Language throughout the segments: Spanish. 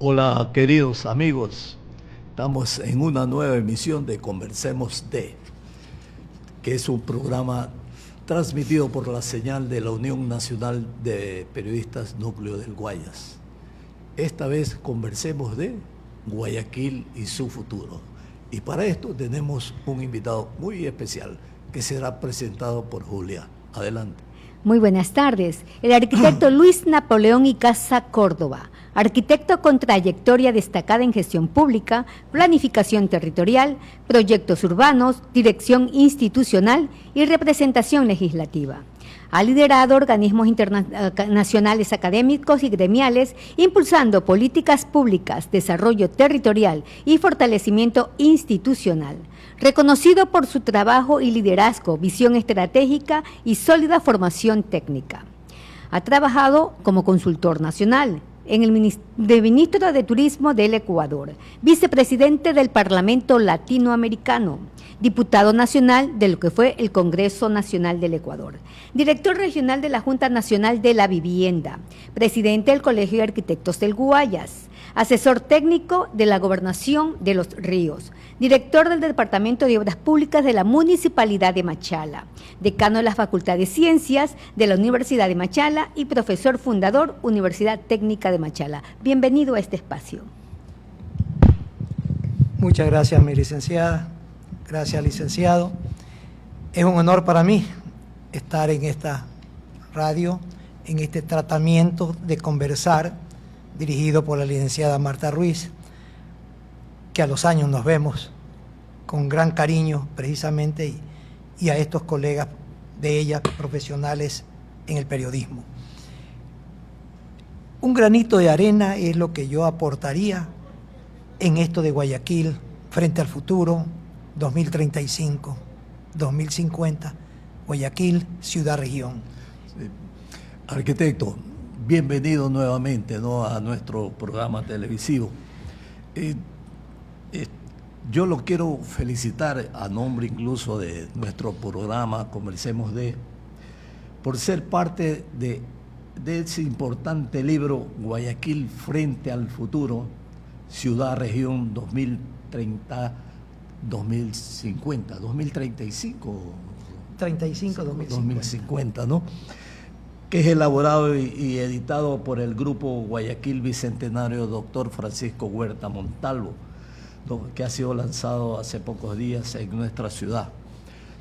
Hola queridos amigos, estamos en una nueva emisión de Conversemos de, que es un programa transmitido por la señal de la Unión Nacional de Periodistas Núcleo del Guayas. Esta vez conversemos de Guayaquil y su futuro. Y para esto tenemos un invitado muy especial que será presentado por Julia. Adelante. Muy buenas tardes. El arquitecto Luis Napoleón Icaza Córdoba, arquitecto con trayectoria destacada en gestión pública, planificación territorial, proyectos urbanos, dirección institucional y representación legislativa. Ha liderado organismos internacionales académicos y gremiales, impulsando políticas públicas, desarrollo territorial y fortalecimiento institucional. Reconocido por su trabajo y liderazgo, visión estratégica y sólida formación técnica. Ha trabajado como consultor nacional en el Ministro de Turismo del Ecuador, vicepresidente del Parlamento Latinoamericano, diputado nacional de lo que fue el Congreso Nacional del Ecuador, director regional de la Junta Nacional de la Vivienda, presidente del Colegio de Arquitectos del Guayas, asesor técnico de la Gobernación de los Ríos, director del Departamento de Obras Públicas de la Municipalidad de Machala, decano de la Facultad de Ciencias de la Universidad de Machala y profesor fundador Universidad Técnica de Machala. Bienvenido a este espacio. Muchas gracias, mi licenciada. Gracias, licenciado. Es un honor para mí estar en esta radio, en este tratamiento de conversar, dirigido por la licenciada Marta Ruiz, que a los años nos vemos con gran cariño precisamente, y a estos colegas de ella, profesionales en el periodismo. Un granito de arena es lo que yo aportaría en esto de Guayaquil frente al futuro, 2035, 2050, Guayaquil, ciudad-región. Sí. Arquitecto, bienvenido nuevamente, ¿no?, a nuestro programa televisivo. Yo lo quiero felicitar a nombre incluso de nuestro programa Conversemos de, por ser parte de ese importante libro Guayaquil frente al futuro, ciudad-región 2030, 2050, 2035. 2050, ¿no? Que es elaborado y editado por el Grupo Guayaquil Bicentenario Dr. Francisco Huerta Montalvo, que ha sido lanzado hace pocos días en nuestra ciudad.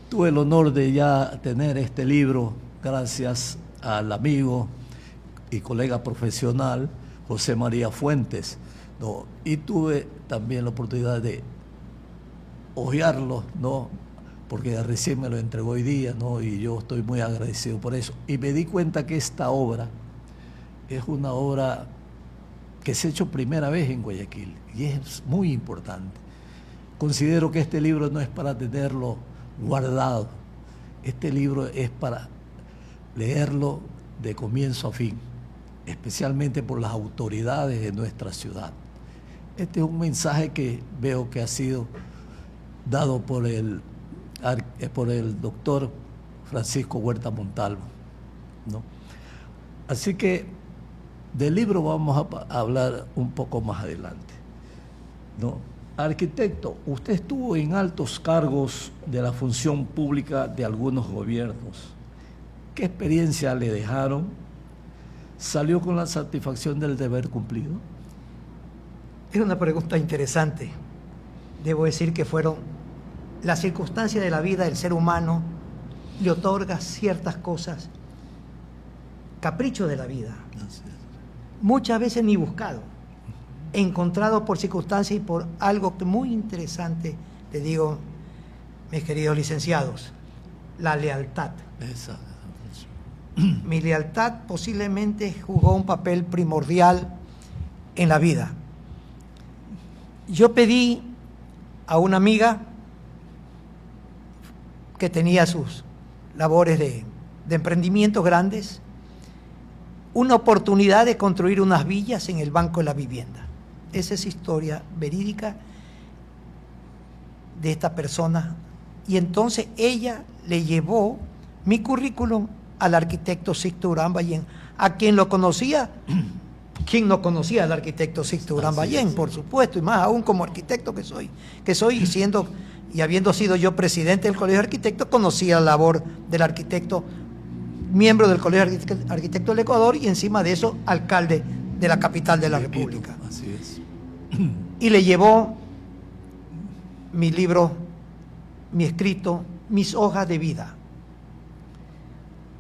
Tuve el honor de ya tener este libro gracias al amigo y colega profesional José María Fuentes, ¿no? Y tuve también la oportunidad de hojearlo, ¿no?, porque recién me lo entregó hoy día, ¿no?, y yo estoy muy agradecido por eso. Y me di cuenta que esta obra es una obra que se ha hecho primera vez en Guayaquil y es muy importante. Considero que este libro no es para tenerlo guardado, este libro es para leerlo de comienzo a fin, especialmente por las autoridades de nuestra ciudad. Este es un mensaje que veo que ha sido dado por el doctor Francisco Huerta Montalvo, ¿no? Así que del libro vamos a hablar un poco más adelante, ¿no? Arquitecto, usted estuvo en altos cargos de la función pública de algunos gobiernos. ¿Qué experiencia le dejaron? ¿Salió con la satisfacción del deber cumplido? Es una pregunta interesante. Debo decir que fueron las circunstancias de la vida del ser humano, le otorga ciertas cosas, capricho de la vida, muchas veces ni buscado, encontrado por circunstancias y por algo muy interesante. Te digo, mis queridos licenciados, la lealtad. Exacto. Mi lealtad posiblemente jugó un papel primordial en la vida. Yo pedí a una amiga que tenía sus labores de emprendimientos grandes, una oportunidad de construir unas villas en el Banco de la Vivienda. Esa es historia verídica de esta persona. Y entonces ella le llevó mi currículum al arquitecto Sixto Urán Ballén, a quien lo conocía ¿Quién no conocía al arquitecto Sixto Durán Ballén? Por supuesto, y más aún como arquitecto que soy y habiendo sido yo presidente del Colegio de Arquitectos, conocía la labor del arquitecto, miembro del Colegio de Arquitectos del Ecuador y encima de eso, alcalde de la capital de la República. Así es. Y le llevó mi libro, mi escrito, mis hojas de vida.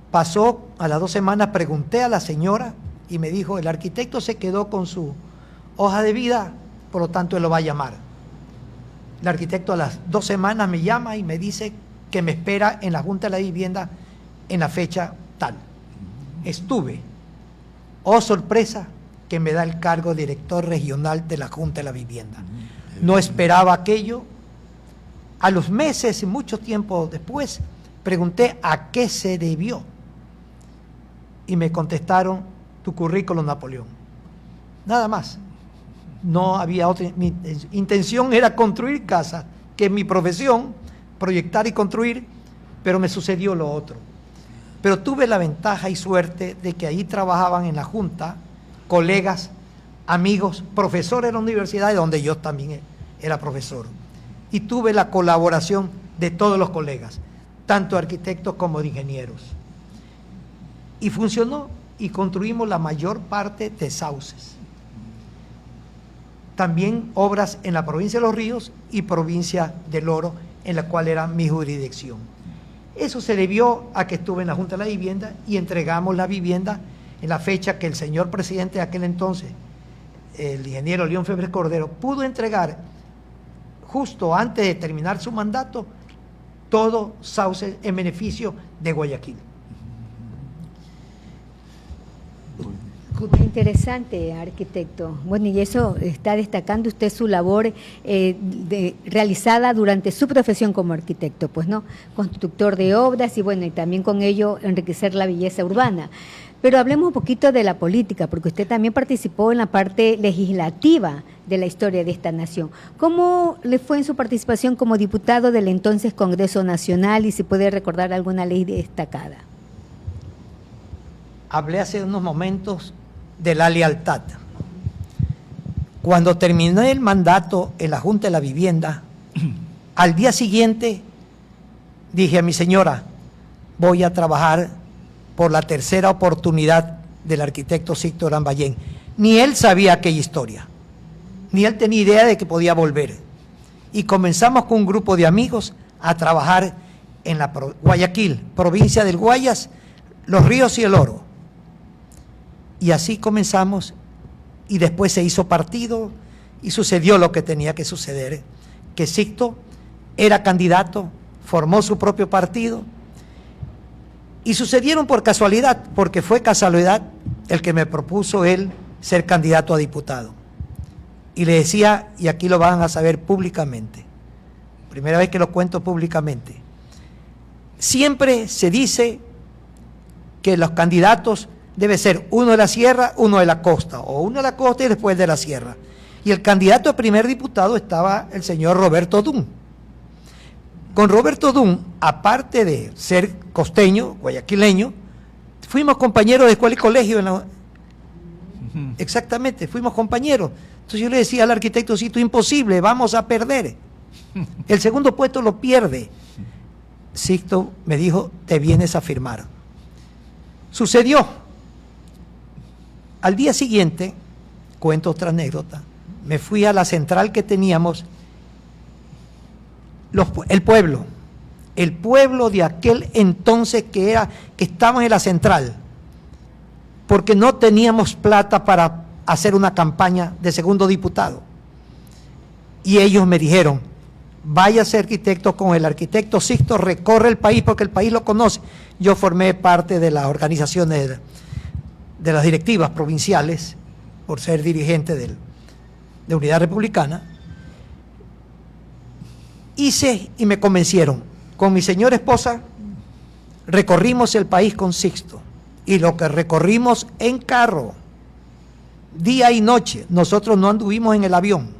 Pasó a las 2 semanas, pregunté a la señora y me dijo, el arquitecto se quedó con su hoja de vida, por lo tanto él lo va a llamar. El arquitecto a las 2 semanas me llama y me dice que me espera en la Junta de la Vivienda en la fecha tal. Estuve, oh sorpresa, que me da el cargo de director regional de la Junta de la Vivienda. No esperaba aquello. A los meses y mucho tiempo después, pregunté a qué se debió. Y me contestaron, tu currículum, Napoleón. Nada más. No había otra. Mi intención era construir casas, que es mi profesión, proyectar y construir, pero me sucedió lo otro. Pero tuve la ventaja y suerte de que ahí trabajaban en la Junta colegas, amigos, profesores de la universidad, donde yo también era profesor. Y tuve la colaboración de todos los colegas, tanto arquitectos como de ingenieros. Y funcionó y construimos la mayor parte de sauces. También obras en la provincia de Los Ríos y provincia del Oro, en la cual era mi jurisdicción. Eso se debió a que estuve en la Junta de la Vivienda y entregamos la vivienda en la fecha que el señor presidente de aquel entonces, el ingeniero León Febres Cordero, pudo entregar justo antes de terminar su mandato todo sauce en beneficio de Guayaquil. Interesante, arquitecto. Bueno, y eso está destacando usted su labor realizada durante su profesión como arquitecto, pues no, constructor de obras y bueno, y también con ello enriquecer la belleza urbana. Pero hablemos un poquito de la política, porque usted también participó en la parte legislativa de la historia de esta nación. ¿Cómo le fue en su participación como diputado del entonces Congreso Nacional y si puede recordar alguna ley destacada? Hablé hace unos momentos de la lealtad. Cuando terminé el mandato en la Junta de la Vivienda, al día siguiente dije a mi señora, voy a trabajar por la tercera oportunidad del arquitecto Sixto Durán Ballén. Ni él sabía aquella historia, ni él tenía idea de que podía volver. Y comenzamos con un grupo de amigos a trabajar en la Guayaquil, provincia del Guayas, Los Ríos y el Oro. Y así comenzamos, y después se hizo partido, y sucedió lo que tenía que suceder, que Sixto era candidato, formó su propio partido, y sucedieron por casualidad, porque fue casualidad el que me propuso él ser candidato a diputado. Y le decía, y aquí lo van a saber públicamente, primera vez que lo cuento públicamente, siempre se dice que los candidatos debe ser uno de la sierra, uno de la costa, o uno de la costa y después de la sierra. Y el candidato a primer diputado estaba el señor Roberto Dun. Con Roberto Dun, aparte de ser costeño, guayaquileño, fuimos compañeros de escuela y colegio. Exactamente, fuimos compañeros. Entonces yo le decía al arquitecto, Sixto, imposible, vamos a perder. El segundo puesto lo pierde. Sixto me dijo, te vienes a firmar. Sucedió. Al día siguiente, cuento otra anécdota, me fui a la central que teníamos, el pueblo de aquel entonces que estábamos en la central, porque no teníamos plata para hacer una campaña de segundo diputado. Y ellos me dijeron, váyase arquitecto con el arquitecto Sixto, recorre el país porque el país lo conoce. Yo formé parte de las organizaciones de las directivas provinciales, por ser dirigente de Unidad Republicana, hice y me convencieron. Con mi señora esposa recorrimos el país con Sixto, y lo que recorrimos en carro, día y noche, nosotros no anduvimos en el avión,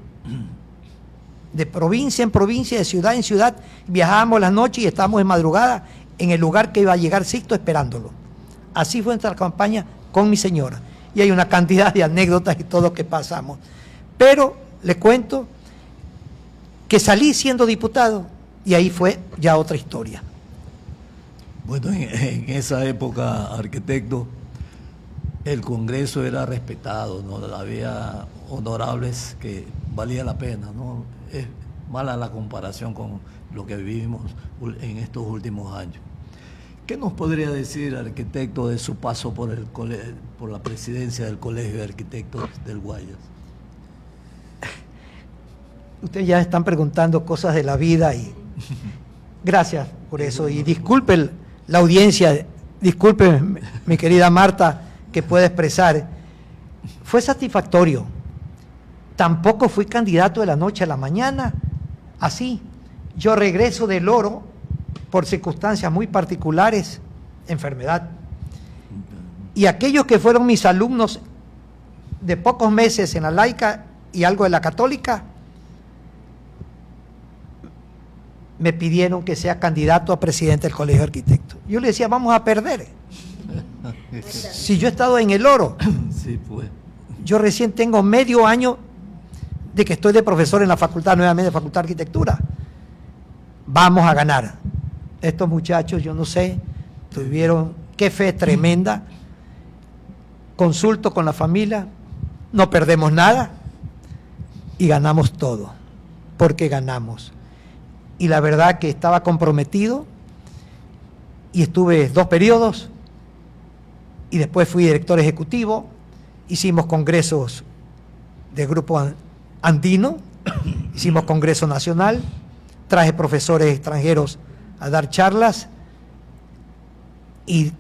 de provincia en provincia, de ciudad en ciudad, viajábamos la noche y estábamos en madrugada en el lugar que iba a llegar Sixto esperándolo. Así fue nuestra campaña con mi señora. y hay una cantidad de anécdotas y todo que pasamos. Pero le cuento que salí siendo diputado y ahí fue ya otra historia. Bueno, en esa época, arquitecto, el Congreso era respetado, ¿no? Había honorables que valía la pena, ¿no? Es mala la comparación con lo que vivimos en estos últimos años. ¿Qué nos podría decir, arquitecto, de su paso por la presidencia del Colegio de Arquitectos del Guayas? Ustedes ya están preguntando cosas de la vida y gracias por eso. Y disculpen la audiencia, disculpen mi querida Marta, que pueda expresar. Fue satisfactorio. Tampoco fui candidato de la noche a la mañana. Así, yo regreso del Oro por circunstancias muy particulares, enfermedad. Y aquellos que fueron mis alumnos de pocos meses en la laica y algo de la católica, me pidieron que sea candidato a presidente del Colegio de Arquitectos. Yo le decía, vamos a perder. Si yo he estado en el Oro, sí, pues. Yo recién tengo medio año de que estoy de profesor en la facultad, nuevamente Facultad de Arquitectura. Vamos a ganar. Estos muchachos, yo no sé, tuvieron qué fe tremenda. Consulto con la familia, no perdemos nada y ganamos todo, porque ganamos. Y la verdad que estaba comprometido y estuve 2 periodos y después fui director ejecutivo, hicimos congresos de grupo andino, hicimos congreso nacional, traje profesores extranjeros a dar charlas y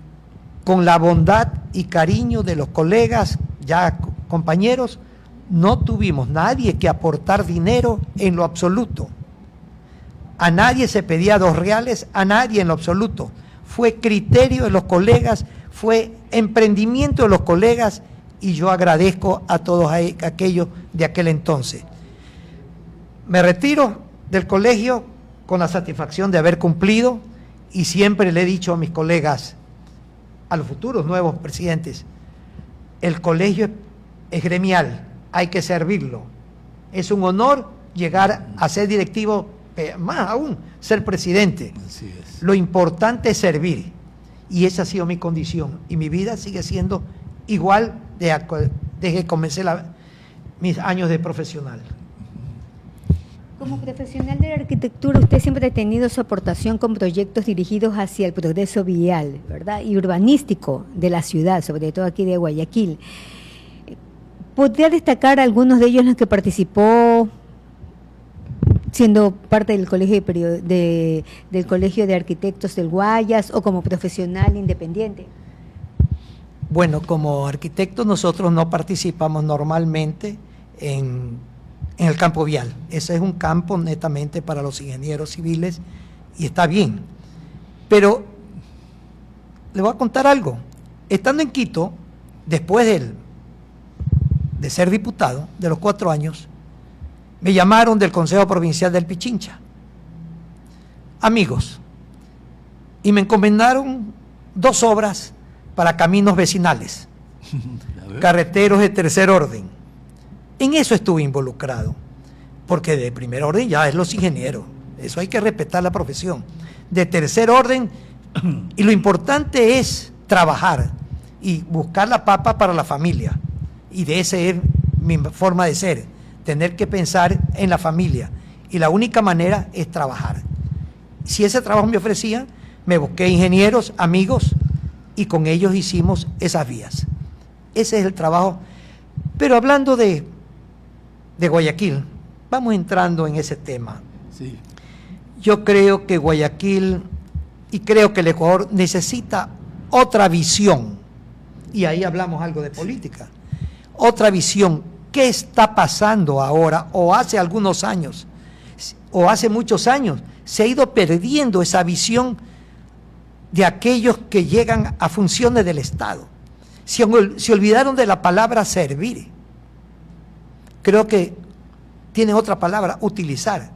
con la bondad y cariño de los colegas, ya compañeros, no tuvimos nadie que aportar dinero en lo absoluto. A nadie se pedía 2 reales, a nadie en lo absoluto. Fue criterio de los colegas, fue emprendimiento de los colegas y yo agradezco a todos aquellos de aquel entonces. Me retiro del colegio con la satisfacción de haber cumplido y siempre le he dicho a mis colegas, a los futuros nuevos presidentes, el colegio es gremial, hay que servirlo. Es un honor llegar a ser directivo, más aún, ser presidente. Así es. Lo importante es servir y esa ha sido mi condición y mi vida sigue siendo igual desde que comencé mis años de profesional. Como profesional de la arquitectura, usted siempre ha tenido su aportación con proyectos dirigidos hacia el progreso vial, ¿verdad? Y urbanístico de la ciudad, sobre todo aquí de Guayaquil. ¿Podría destacar algunos de ellos en los que participó siendo parte del del Colegio de Arquitectos del Guayas o como profesional independiente? Bueno, como arquitectos nosotros no participamos normalmente en el campo vial. Ese es un campo netamente para los ingenieros civiles y está bien. Pero le voy a contar algo. Estando en Quito, después de ser diputado, de los 4 años, me llamaron del Consejo Provincial del Pichincha, amigos, y me encomendaron 2 obras para caminos vecinales, carreteros de tercer orden. En eso estuve involucrado, porque de primer orden ya es los ingenieros, eso hay que respetar la profesión. De tercer orden, y lo importante es trabajar y buscar la papa para la familia, y de esa es mi forma de ser, tener que pensar en la familia, y la única manera es trabajar. Si ese trabajo me ofrecían, me busqué ingenieros, amigos, y con ellos hicimos esas vías. Ese es el trabajo. Pero hablando de Guayaquil, vamos entrando en ese tema. Sí. Yo creo que Guayaquil y creo que el Ecuador necesita otra visión, y ahí hablamos algo de política, otra visión. ¿Qué está pasando ahora o hace algunos años o hace muchos años? Se ha ido perdiendo esa visión de aquellos que llegan a funciones del Estado. Se olvidaron de la palabra servir. Creo que tienen otra palabra, utilizar,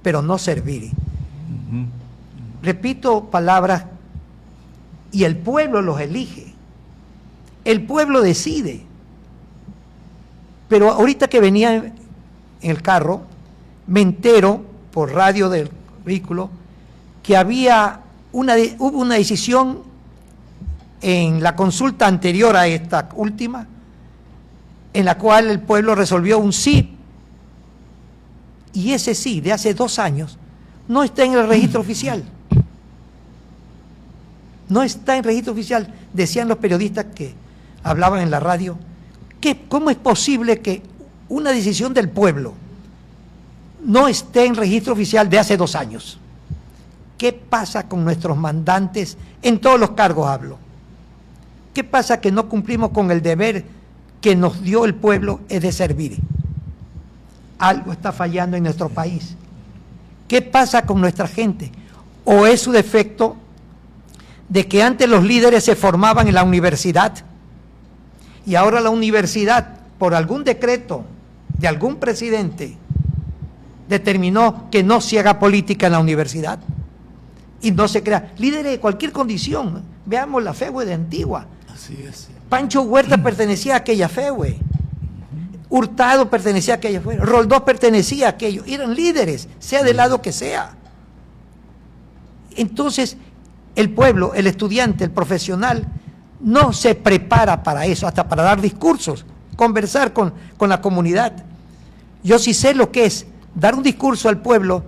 pero no servir. Repito palabras, y el pueblo los elige. El pueblo decide. Pero ahorita que venía en el carro, me entero por radio del vehículo que hubo una decisión en la consulta anterior a esta última, en la cual el pueblo resolvió un sí. Y ese sí, de hace 2 años, no está en el registro oficial. No está en registro oficial. Decían los periodistas que hablaban en la radio, ¿cómo es posible que una decisión del pueblo no esté en registro oficial de hace 2 años? ¿Qué pasa con nuestros mandantes? En todos los cargos hablo. ¿Qué pasa que no cumplimos con el deber que nos dio el pueblo, es de servir? Algo está fallando en nuestro país. ¿Qué pasa con nuestra gente? ¿O es su defecto de que antes los líderes se formaban en la universidad y ahora la universidad, por algún decreto de algún presidente, determinó que no se haga política en la universidad y no se crea líderes de cualquier condición? Veamos la FEUE de Antigua. Así es. Pancho Huerta pertenecía a aquella FEUE, Hurtado pertenecía a aquella FEUE, Roldós pertenecía a aquello, eran líderes, sea del lado que sea. Entonces, el pueblo, el estudiante, el profesional, no se prepara para eso, hasta para dar discursos, conversar con la comunidad. Yo sí sé lo que es dar un discurso al pueblo,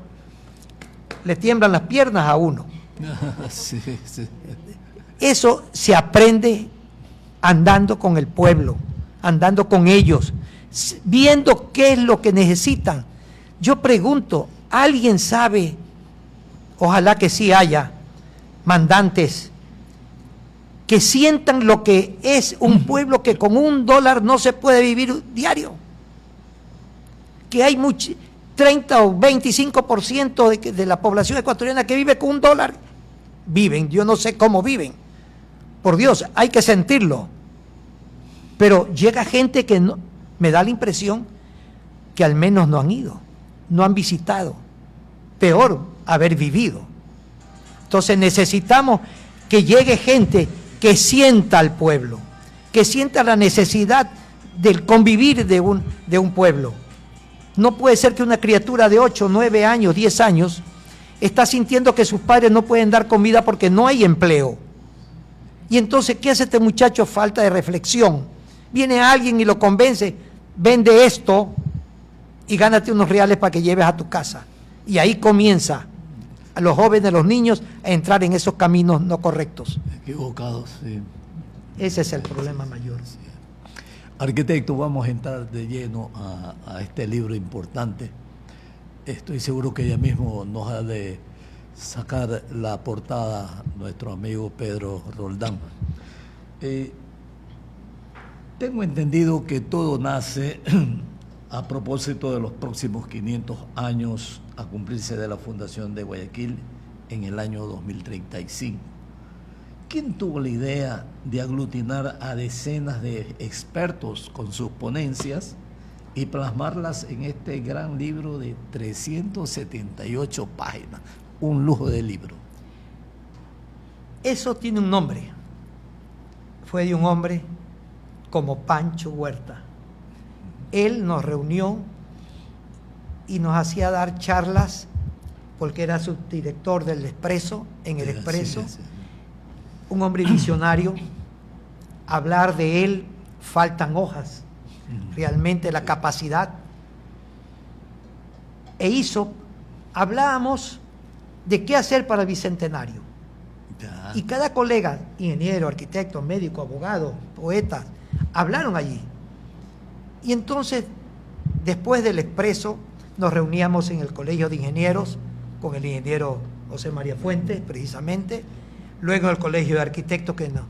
le tiemblan las piernas a uno. Sí, sí. Eso se aprende andando con el pueblo, andando con ellos, viendo qué es lo que necesitan. Yo pregunto, ¿alguien sabe? Ojalá que sí haya mandantes que sientan lo que es un pueblo que con $1 no se puede vivir diario. Que hay 30 o 25% de la población ecuatoriana que vive con $1. Viven, yo no sé cómo viven. Por Dios, hay que sentirlo. Pero llega gente que no, me da la impresión que al menos no han ido, no han visitado. Peor, haber vivido. Entonces necesitamos que llegue gente que sienta al pueblo, que sienta la necesidad del convivir de un pueblo. No puede ser que una criatura de 8, 9 años, 10 años está sintiendo que sus padres no pueden dar comida porque no hay empleo. Y entonces, ¿qué hace este muchacho? Falta de reflexión. Viene alguien y lo convence, vende esto y gánate unos reales para que lleves a tu casa. Y ahí comienza a los jóvenes, a los niños, a entrar en esos caminos no correctos. Equivocados, sí. Ese es el problema mayor. Sí. Arquitecto, vamos a entrar de lleno a este libro importante. Estoy seguro que ya mismo nos ha de sacar la portada nuestro amigo Pedro Roldán. Tengo entendido que todo nace a propósito de los próximos 500 años a cumplirse de la fundación de Guayaquil en el año 2035. ¿Quién tuvo la idea de aglutinar a decenas de expertos con sus ponencias y plasmarlas en este gran libro de 378 páginas? Un lujo de libro. Eso tiene un nombre. Fue de un hombre como Pancho Huerta. Él nos reunió y nos hacía dar charlas porque era subdirector del Expreso, en el Expreso. Sí. Un hombre visionario. Hablar de él, faltan hojas. Realmente la capacidad. Hablábamos de qué hacer para el Bicentenario. Ya. Y cada colega, ingeniero, arquitecto, médico, abogado, poeta, hablaron allí. Y entonces, después del Expreso, nos reuníamos en el Colegio de Ingenieros con el ingeniero José María Fuentes, precisamente. Luego el Colegio de Arquitectos, que nos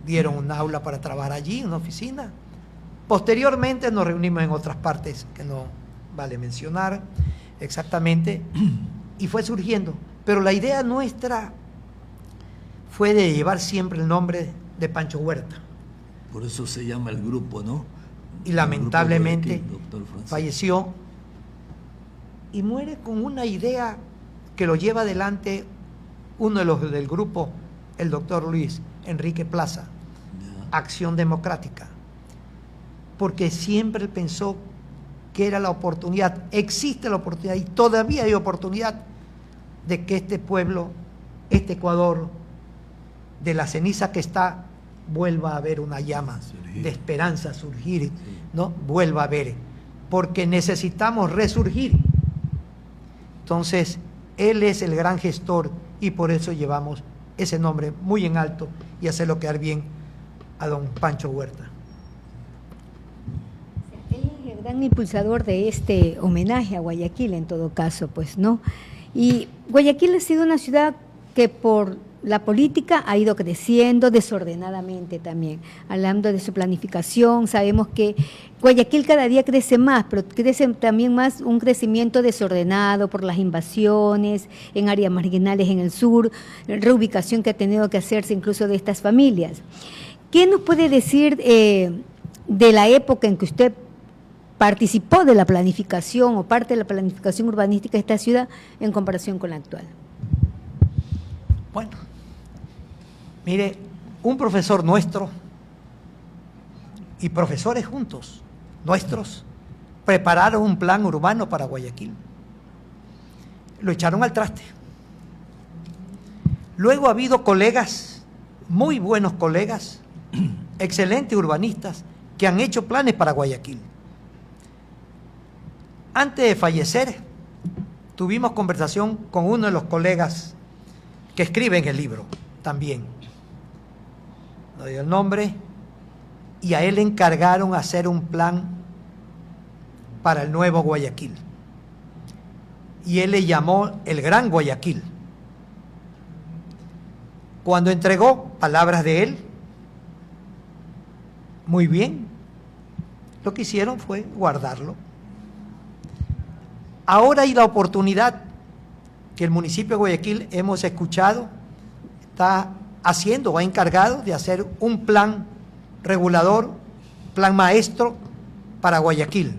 dieron un aula para trabajar allí, una oficina. Posteriormente nos reunimos en otras partes que no vale mencionar exactamente, y fue surgiendo. Pero la idea nuestra fue de llevar siempre el nombre de Pancho Huerta. Por eso se llama el grupo, ¿no? Y lamentablemente El grupo Guayaquil, Dr. falleció y muere con una idea que lo lleva adelante uno de los del grupo, el doctor Luis Enrique Plaza. Ya. Acción Democrática, porque siempre pensó que era la oportunidad, existe la oportunidad y todavía hay oportunidad de que este pueblo, este Ecuador, de la ceniza que está, vuelva a haber una llama de esperanza surgir, ¿no? Vuelva a haber, porque necesitamos resurgir. Entonces, él es el gran gestor y por eso llevamos ese nombre muy en alto y hacerlo quedar bien a don Pancho Huerta. Él es el gran impulsador de este homenaje a Guayaquil en todo caso, pues, ¿no? Y Guayaquil ha sido una ciudad que por la política ha ido creciendo desordenadamente también. Hablando de su planificación, sabemos que Guayaquil cada día crece más, pero crece también más un crecimiento desordenado por las invasiones en áreas marginales en el sur, reubicación que ha tenido que hacerse incluso de estas familias. ¿Qué nos puede decir de la época en que usted participó de la planificación o parte de la planificación urbanística de esta ciudad en comparación con la actual? Bueno, mire, un profesor nuestro y profesores juntos, nuestros, prepararon un plan urbano para Guayaquil. Lo echaron al traste. Luego ha habido colegas, muy buenos colegas, excelentes urbanistas, que han hecho planes para Guayaquil. Antes de fallecer, tuvimos conversación con uno de los colegas que escribe en el libro también. No dio el nombre, y a él le encargaron hacer un plan para el nuevo Guayaquil. Y él le llamó el Gran Guayaquil. Cuando entregó, palabras de él, muy bien, lo que hicieron fue guardarlo. Ahora hay la oportunidad que el municipio de Guayaquil, hemos escuchado, está haciendo o ha encargado de hacer un plan regulador, plan maestro para Guayaquil.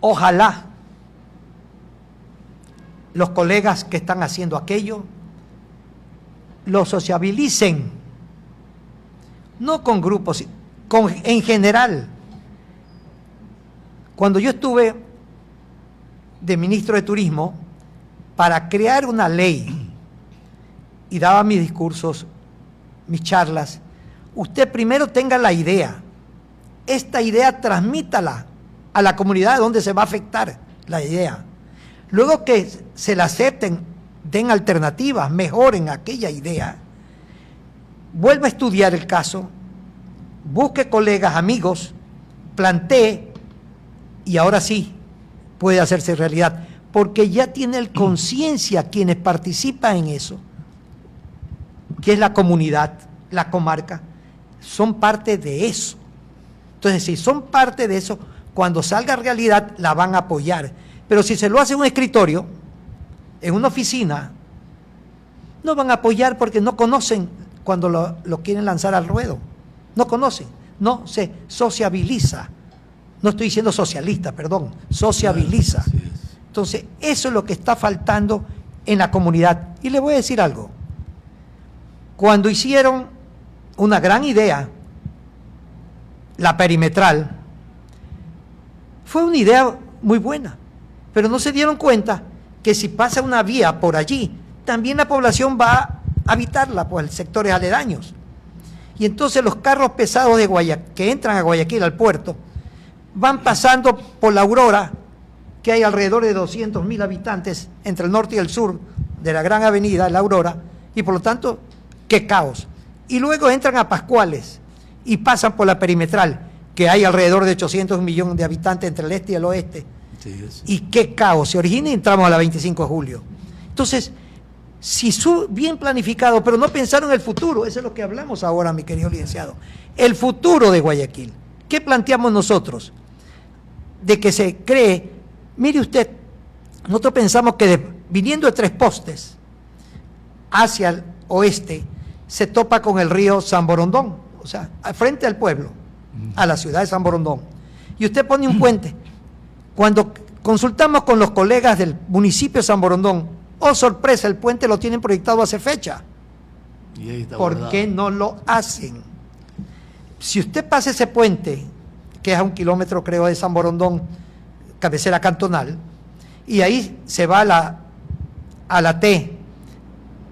Ojalá los colegas que están haciendo aquello lo sociabilicen, no con grupos, en general. Cuando yo estuve de ministro de Turismo, para crear una ley y daba mis discursos, mis charlas, usted primero tenga la idea, esta idea transmítala a la comunidad donde se va a afectar la idea. Luego que se la acepten, den alternativas, mejoren aquella idea, vuelva a estudiar el caso, busque colegas, amigos, plantee y ahora sí puede hacerse realidad, porque ya tiene el conciencia quienes participan en eso, que es la comunidad, la comarca, son parte de eso. Entonces, si son parte de eso, cuando salga realidad la van a apoyar. Pero si se lo hace en un escritorio, en una oficina, no van a apoyar porque no conocen cuando lo quieren lanzar al ruedo. No conocen, no se sociabiliza. No estoy diciendo socialista, perdón, sociabiliza. Entonces, eso es lo que está faltando en la comunidad. Y le voy a decir algo. Cuando hicieron una gran idea, la perimetral, fue una idea muy buena, pero no se dieron cuenta que si pasa una vía por allí, también la población va a habitarla, pues sectores aledaños. Y entonces los carros pesados de que entran a Guayaquil, al puerto, van pasando por la Aurora, que hay alrededor de 200.000 habitantes entre el norte y el sur de la gran avenida, la Aurora, y por lo tanto, qué caos. Y luego entran a Pascuales y pasan por la perimetral, que hay alrededor de 800 millones de habitantes entre el este y el oeste. Sí. Y qué caos se origina y entramos a la 25 de julio. Entonces, si bien planificado, pero no pensaron en el futuro, eso es lo que hablamos ahora, mi querido licenciado. El futuro de Guayaquil. ¿Qué planteamos nosotros? De que se cree, mire usted, nosotros pensamos que viniendo de Tres Postes hacia el oeste, se topa con el río San Borondón, o sea, frente al pueblo, a la ciudad de San Borondón. Y usted pone un puente. Cuando consultamos con los colegas del municipio de San Borondón, oh sorpresa, el puente lo tienen proyectado hace fecha. ¿Por qué no lo hacen? Si usted pasa ese puente, que es a 1 kilómetro creo de San Borondón, cabecera cantonal, y ahí se va a la T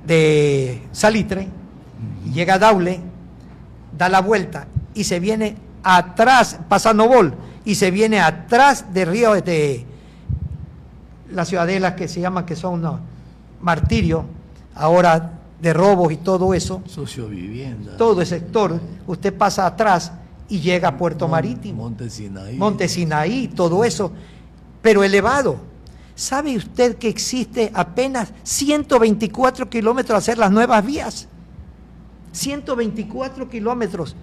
de Salitre, llega a Daule, da la vuelta y se viene atrás, pasa Novol, y se viene atrás de Río de las ciudadelas que se llaman, que son Martirio, ahora de robos y todo eso, sociovivienda, todo ese sector, usted pasa atrás y llega a Puerto Marítimo, Monte Sinaí, todo eso, pero elevado. ¿Sabe usted que existe apenas 124 kilómetros a hacer las nuevas vías? 124 kilómetros.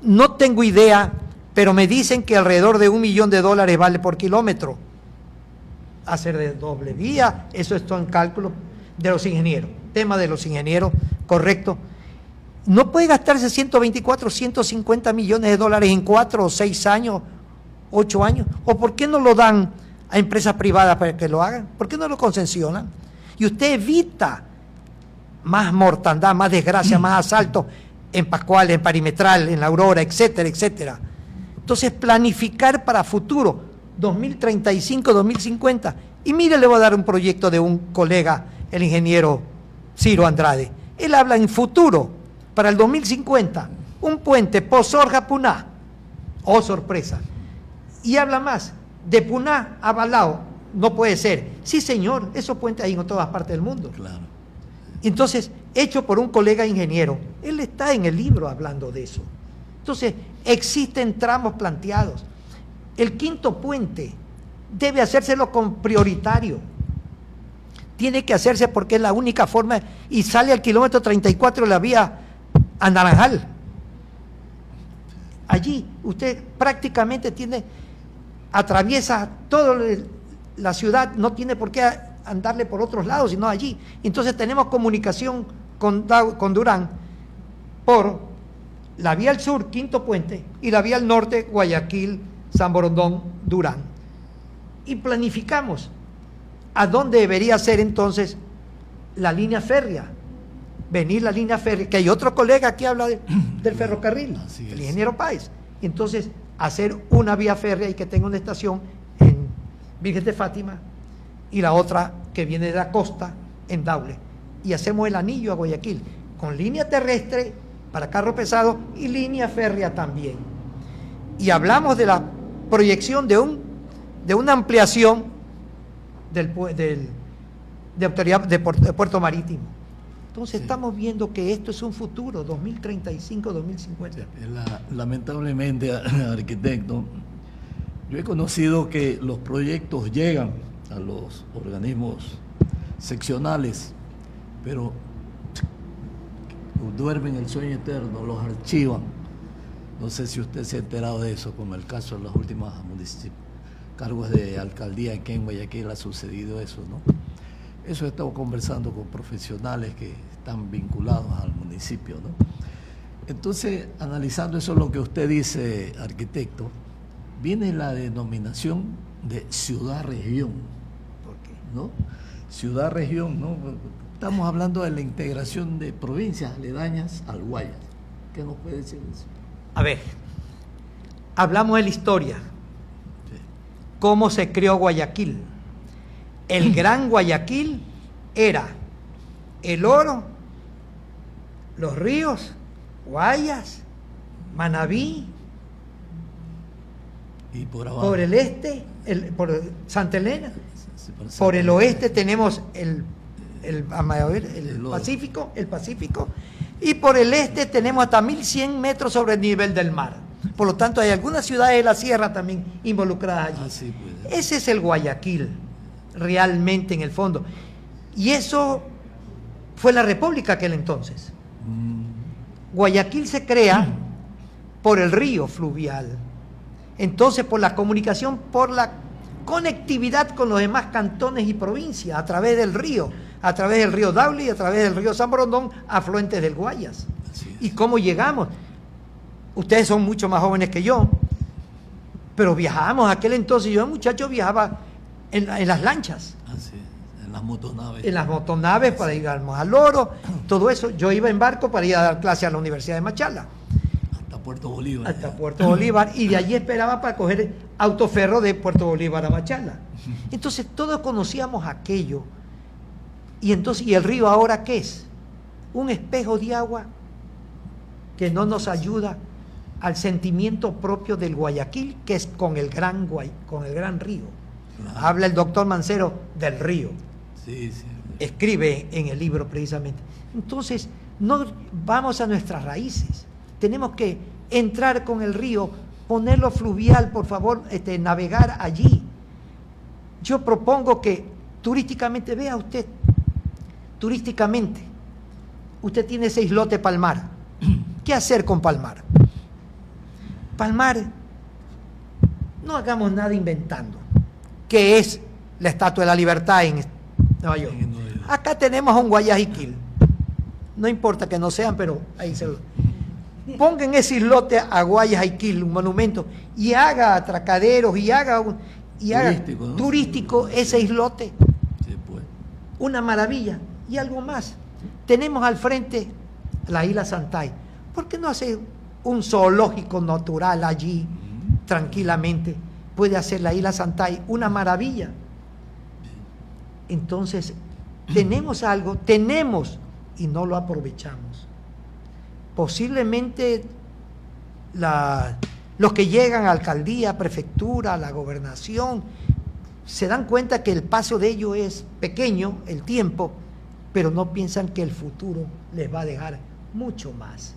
No tengo idea, pero me dicen que alrededor de $1 millón vale por kilómetro. Hacer de doble vía, eso está en cálculo de los ingenieros. Tema de los ingenieros, correcto. No puede gastarse 124, 150 millones de dólares en 4 o 6 años, 8 años. ¿O por qué no lo dan a empresas privadas para que lo hagan? ¿Por qué no lo concesionan? Y usted evita más mortandad, más desgracia, más asaltos en Pascual, en Perimetral, en La Aurora, etcétera, etcétera. Entonces, planificar para futuro, 2035, 2050. Y mire, le voy a dar un proyecto de un colega, el ingeniero Ciro Andrade. Él habla en futuro, para el 2050, un puente Pozorja-Puná. Oh, sorpresa. Y habla más, de Puná a Balao, no puede ser. Sí, señor, esos puentes hay en todas partes del mundo. Claro. Entonces, hecho por un colega ingeniero, él está en el libro hablando de eso. Entonces, existen tramos planteados. El quinto puente debe hacérselo con prioritario. Tiene que hacerse porque es la única forma, y sale al kilómetro 34 de la vía a Naranjal. Allí usted prácticamente atraviesa toda la ciudad, no tiene por qué andarle por otros lados, sino allí. Entonces tenemos comunicación con Durán por la vía al sur, Quinto Puente, y la vía al norte, Guayaquil, San Borondón, Durán. Y planificamos a dónde debería ser entonces la línea férrea. Venir la línea férrea, que hay otro colega que habla del ferrocarril, el ingeniero Páez. Entonces, hacer una vía férrea y que tenga una estación en Virgen de Fátima y la otra que viene de la costa en Daule. Y hacemos el anillo a Guayaquil, con línea terrestre para carro pesado y línea férrea también. Y hablamos de la proyección de una ampliación de autoridad de Puerto Marítimo. Entonces estamos viendo que esto es un futuro, 2035, 2050. Lamentablemente, arquitecto, yo he conocido que los proyectos llegan a los organismos seccionales, pero duermen el sueño eterno, los archivan. No sé si usted se ha enterado de eso, como el caso de las últimas cargos de alcaldía aquí en Guayaquil ha sucedido eso, ¿no? Eso he estado conversando con profesionales que están vinculados al municipio, ¿no? Entonces, analizando eso, lo que usted dice, arquitecto, viene la denominación de ciudad-región. ¿Por qué? ¿No? Ciudad-región, ¿no? Estamos hablando de la integración de provincias aledañas al Guayas. ¿Qué nos puede decir eso? A ver, hablamos de la historia. Sí. ¿Cómo se creó Guayaquil? El Gran Guayaquil era el oro, los ríos, Guayas, Manabí, y por abajo, por el este, por Santa Elena, por el oeste tenemos el Pacífico, y por el este tenemos hasta 1100 metros sobre el nivel del mar. Por lo tanto, hay algunas ciudades de la sierra también involucradas allí. Así pues. Ese es el Guayaquil, realmente en el fondo. Y eso fue la República aquel entonces. Guayaquil se crea por el río fluvial. Entonces, por la comunicación, por la conectividad con los demás cantones y provincias, a través del río Daule y a través del río San Borondón, afluentes del Guayas. ¿Y cómo llegamos? Ustedes son mucho más jóvenes que yo, pero viajábamos aquel entonces. Yo, muchacho, viajaba en las lanchas. Así, en las motonaves. En las motonaves para ir al Oro, todo eso. Yo iba en barco para ir a dar clase a la Universidad de Machala. Puerto Bolívar. Hasta Puerto Bolívar, y de allí esperaba para coger autoferro de Puerto Bolívar a Machala. Entonces todos conocíamos aquello. Y entonces, ¿y el río ahora qué es? Un espejo de agua que no nos ayuda al sentimiento propio del Guayaquil, que es con el gran río. Claro. Habla el doctor Mancero del río. Sí, sí. Escribe en el libro precisamente. Entonces, no vamos a nuestras raíces. Tenemos que entrar con el río, ponerlo fluvial, por favor, navegar allí. Yo propongo que turísticamente, vea usted, turísticamente, usted tiene ese islote Palmar. ¿Qué hacer con Palmar? Palmar, no hagamos nada inventando, que es la Estatua de la Libertad en Nueva York. Acá tenemos a un Guayaquil. No importa que no sean, pero ahí se lo... Pongan ese islote a Guayaquil, un monumento, y haga atracaderos, y haga turístico, ¿no? turístico ese islote. Sí, pues. Una maravilla. Y algo más. Tenemos al frente la isla Santay. ¿Por qué no hace un zoológico natural allí, tranquilamente? Puede hacer la isla Santay una maravilla. Entonces, tenemos algo, y no lo aprovechamos. Posiblemente los que llegan a alcaldía, prefectura, a la gobernación, se dan cuenta que el paso de ello es pequeño, el tiempo, pero no piensan que el futuro les va a dejar mucho más.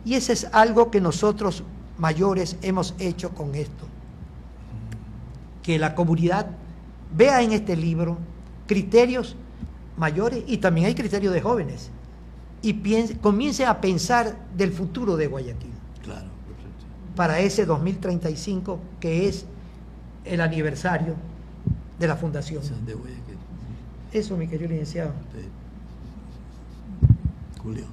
Y ese es algo que nosotros mayores hemos hecho con esto. Que la comunidad vea en este libro criterios mayores y también hay criterios de jóvenes y comience a pensar del futuro de Guayaquil. Claro, perfecto. Para ese 2035 que es el aniversario de la fundación. De Guayaquil. Eso, mi querido licenciado. Sí. Julio.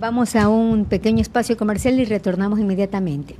Vamos a un pequeño espacio comercial y retornamos inmediatamente.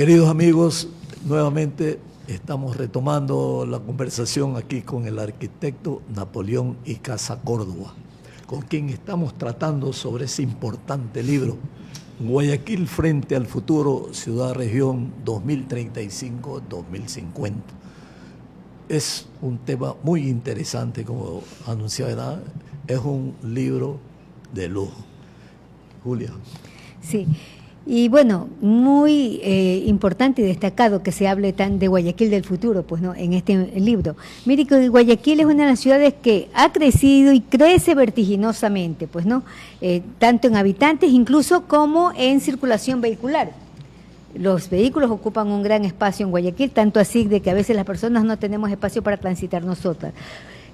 Queridos amigos, nuevamente estamos retomando la conversación aquí con el arquitecto Napoleón Icaza Córdoba, con quien estamos tratando sobre ese importante libro, Guayaquil frente al futuro, ciudad-región 2035-2050. Es un tema muy interesante, como anunciaba, es un libro de lujo. Julia. Sí, y bueno, muy importante y destacado que se hable tan de Guayaquil del futuro, pues no, en este libro. Mire que Guayaquil es una de las ciudades que ha crecido y crece vertiginosamente, pues no, tanto en habitantes incluso como en circulación vehicular. Los vehículos ocupan un gran espacio en Guayaquil, tanto así de que a veces las personas no tenemos espacio para transitar nosotras.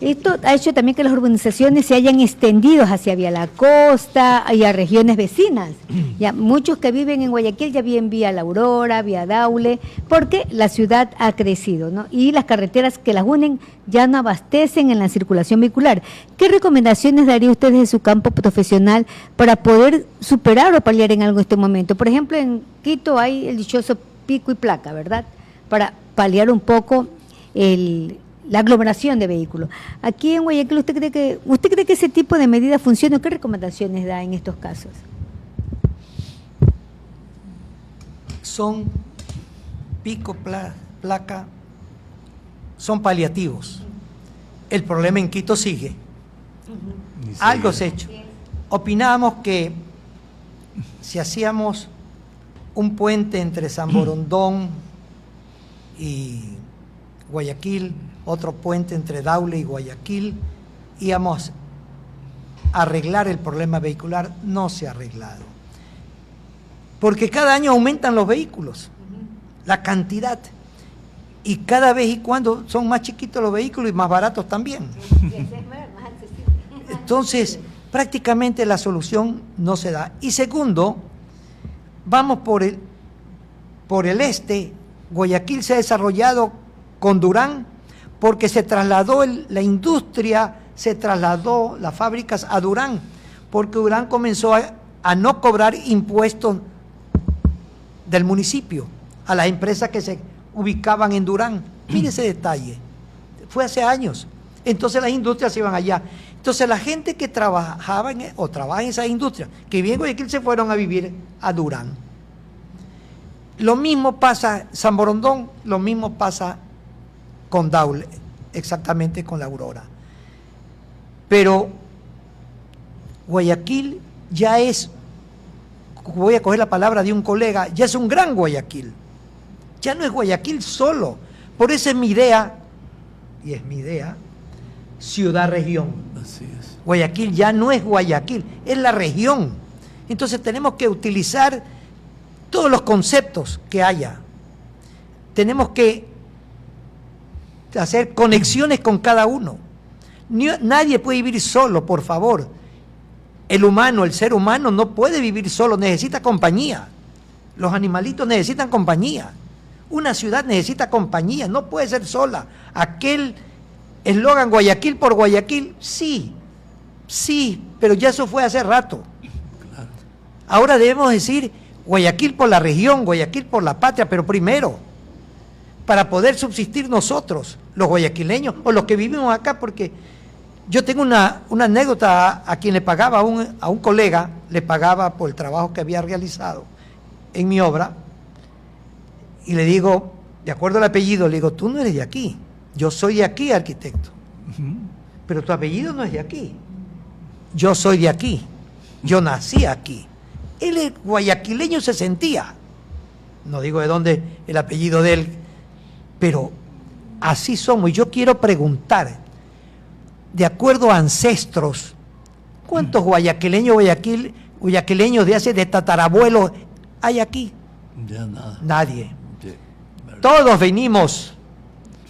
Esto ha hecho también que las urbanizaciones se hayan extendido hacia vía la costa y a regiones vecinas. Ya muchos que viven en Guayaquil ya viven vía La Aurora, vía Daule, porque la ciudad ha crecido, ¿no? Y las carreteras que las unen ya no abastecen en la circulación vehicular. ¿Qué recomendaciones daría usted desde su campo profesional para poder superar o paliar en algo en este momento? Por ejemplo, en Quito hay el dichoso pico y placa, ¿verdad? Para paliar un poco la aglomeración de vehículos. Aquí en Guayaquil, ¿usted cree que ese tipo de medidas funcionan? ¿Qué recomendaciones da en estos casos? Son pico, placa, son paliativos. El problema en Quito sigue. Algo se ha hecho. Opinábamos que si hacíamos un puente entre San Borondón y Guayaquil, otro puente entre Daule y Guayaquil, íbamos a arreglar el problema vehicular. No se ha arreglado. Porque cada año aumentan los vehículos, la cantidad. Y cada vez y cuando son más chiquitos los vehículos y más baratos también. Entonces, prácticamente la solución no se da. Y segundo, vamos por el este. Guayaquil se ha desarrollado con Durán, porque se trasladó la industria, se trasladó las fábricas a Durán, porque Durán comenzó a no cobrar impuestos del municipio a las empresas que se ubicaban en Durán. Mire ese detalle, fue hace años. Entonces las industrias se iban allá. Entonces la gente que trabajaba o trabaja en esas industrias, que vivían en Guayaquil, se fueron a vivir a Durán. Lo mismo pasa en San Borondón, lo mismo pasa con Daule, exactamente con La Aurora. Pero Guayaquil ya es, voy a coger la palabra de un colega, ya es un gran Guayaquil. Ya no es Guayaquil solo. Por eso es mi idea, y es mi idea, ciudad-región. Así es. Guayaquil ya no es Guayaquil, es la región. Entonces tenemos que utilizar todos los conceptos que haya. Tenemos que hacer conexiones con cada uno. Nadie puede vivir solo, por favor. El humano, el ser humano no puede vivir solo, necesita compañía. Los animalitos necesitan compañía. Una ciudad necesita compañía, no puede ser sola. Aquel eslogan Guayaquil por Guayaquil, sí, pero ya eso fue hace rato. Claro. Ahora debemos decir Guayaquil por la región, Guayaquil por la patria, pero primero, para poder subsistir nosotros, los guayaquileños, o los que vivimos acá, porque yo tengo una anécdota a quien le pagaba, a un colega, le pagaba por el trabajo que había realizado en mi obra, y le digo, de acuerdo al apellido, le digo, tú no eres de aquí, yo soy de aquí, arquitecto, pero tu apellido no es de aquí, yo soy de aquí, yo nací aquí. Él es guayaquileño, se sentía, no digo de dónde el apellido de él, pero así somos. Y yo quiero preguntar, de acuerdo a ancestros, ¿cuántos guayaquileños de hace de tatarabuelos hay aquí? Ya nada. Nadie. Sí, Todos venimos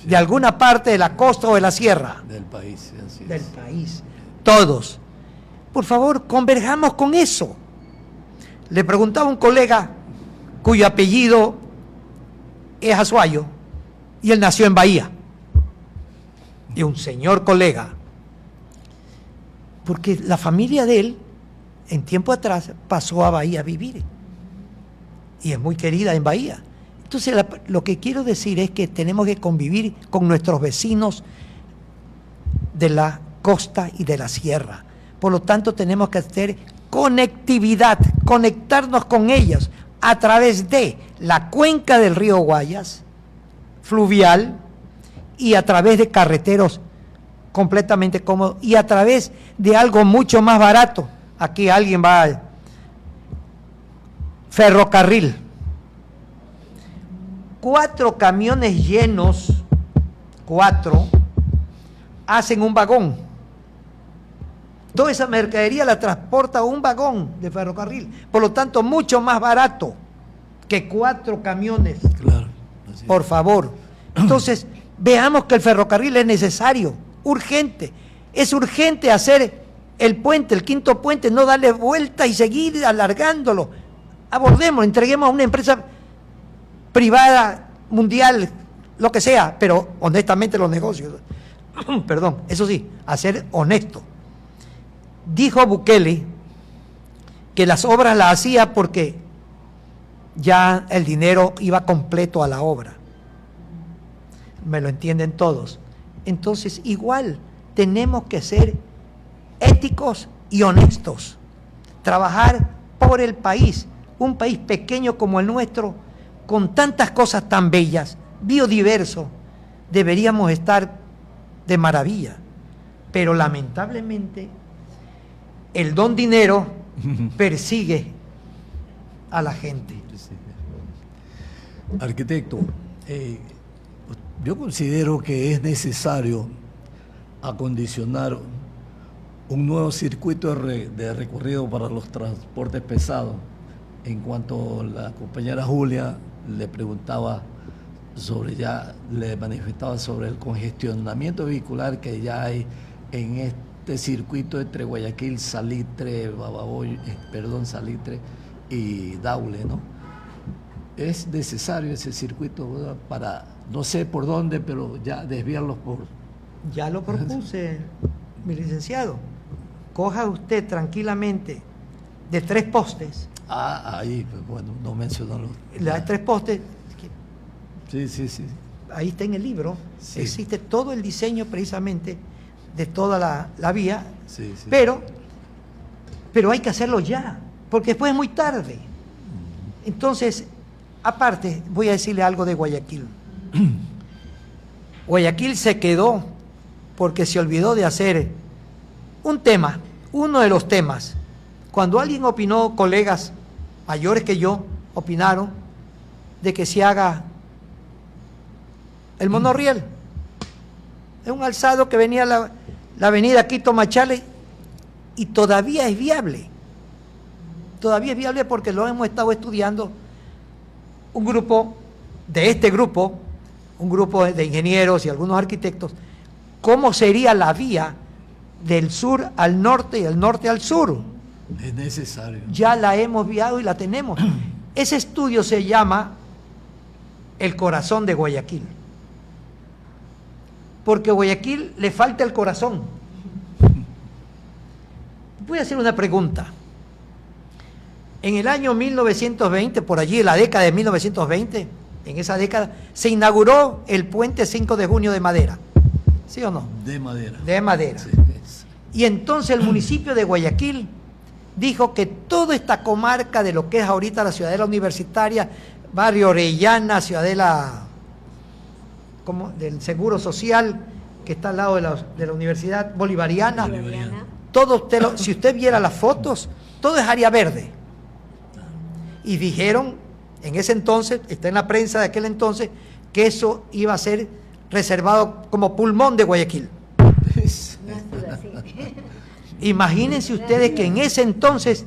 de alguna parte de la costa o de la sierra. del país, así Del es. país. Todos. Por favor, converjamos con eso. Le preguntaba a un colega cuyo apellido es Azuayo y él nació en Bahía. Y un señor colega, porque la familia de él en tiempo atrás pasó a Bahía a vivir y es muy querida en Bahía. Entonces, lo que quiero decir es que tenemos que convivir con nuestros vecinos de la costa y de la sierra. Por lo tanto, tenemos que hacer conectividad, conectarnos con ellos a través de la cuenca del río Guayas, fluvial, y a través de carreteros completamente cómodos, y a través de algo mucho más barato. Aquí alguien va al ferrocarril. 4 camiones llenos, 4, hacen un vagón. Toda esa mercadería la transporta un vagón de ferrocarril. Por lo tanto, mucho más barato que 4 camiones. Claro. Por favor. Entonces, veamos que el ferrocarril es necesario, urgente. Es urgente hacer el puente, el 5.º puente, no darle vuelta y seguir alargándolo. Abordemos, entreguemos a una empresa privada, mundial, lo que sea, pero honestamente los negocios. Perdón, eso sí, a ser honesto. Dijo Bukele que las obras las hacía porque ya el dinero iba completo a la obra. Me lo entienden todos. Entonces, igual, tenemos que ser éticos y honestos. Trabajar por el país, un país pequeño como el nuestro, con tantas cosas tan bellas, biodiverso, deberíamos estar de maravilla. Pero lamentablemente, el don dinero persigue a la gente. Arquitecto, yo considero que es necesario acondicionar un nuevo circuito de recorrido para los transportes pesados. En cuanto la compañera Julia le preguntaba le manifestaba sobre el congestionamiento vehicular que ya hay en este circuito entre Guayaquil, Salitre, Salitre y Daule, ¿no? Es necesario ese circuito, ¿verdad? Para, no sé por dónde, pero ya desviarlos por... Ya lo propuse, mi licenciado. Coja usted tranquilamente de 3 postes. Ahí, bueno, no mencionó los... Las 3 postes, Sí. ahí está en el libro, Sí. existe todo el diseño precisamente de toda la vía, Sí. pero hay que hacerlo ya, porque después es muy tarde. Entonces, aparte, voy a decirle algo de Guayaquil. Guayaquil se quedó porque se olvidó de hacer un tema, uno de los temas. Cuando alguien opinó, colegas mayores que yo opinaron de que se haga el monorriel. Es un alzado que venía la avenida Quito Machale y todavía es viable. Todavía es viable porque lo hemos estado estudiando un grupo de ingenieros y algunos arquitectos, cómo sería la vía del sur al norte y del norte al sur. Es necesario. Ya la hemos viado y la tenemos. Ese estudio se llama El corazón de Guayaquil. Porque a Guayaquil le falta el corazón. Voy a hacer una pregunta. En el año 1920, por allí, en la década de 1920, en esa década, se inauguró el puente 5 de junio de madera. ¿Sí o no? De madera. De madera. Sí, Y entonces el municipio de Guayaquil dijo que toda esta comarca de lo que es ahorita la Ciudadela Universitaria, Barrio Orellana, Ciudadela del Seguro Social, que está al lado de la Universidad Bolivariana, todo si usted viera las fotos, todo es área verde. Y dijeron, en ese entonces, está en la prensa de aquel entonces, que eso iba a ser reservado como pulmón de Guayaquil. Imagínense ustedes que en ese entonces,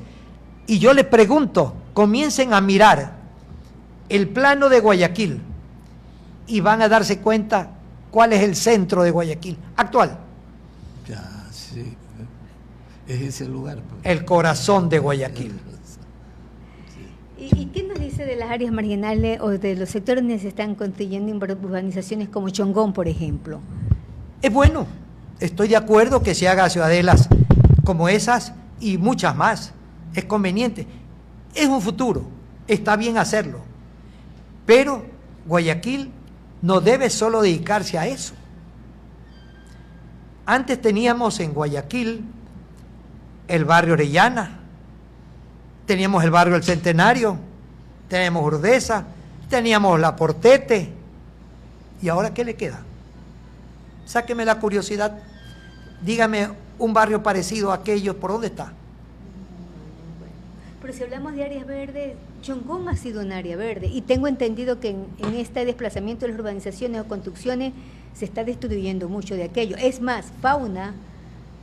y yo les pregunto, comiencen a mirar el plano de Guayaquil y van a darse cuenta cuál es el centro de Guayaquil actual. Ya, sí. Es ese lugar. El corazón de Guayaquil. ¿Y qué nos dice de las áreas marginales o de los sectores donde se están construyendo urbanizaciones como Chongón, por ejemplo? Es bueno, estoy de acuerdo que se haga ciudadelas como esas y muchas más. Es conveniente. Es un futuro, está bien hacerlo. Pero Guayaquil no debe solo dedicarse a eso. Antes teníamos en Guayaquil el barrio Orellana, teníamos el barrio El Centenario, teníamos Urdesa, teníamos La Portete, ¿y ahora qué le queda? Sáqueme la curiosidad, dígame un barrio parecido a aquellos, ¿por dónde está? Pero si hablamos de áreas verdes, Chongón ha sido un área verde y tengo entendido que en este desplazamiento de las urbanizaciones o construcciones se está destruyendo mucho de aquello. Es más, fauna,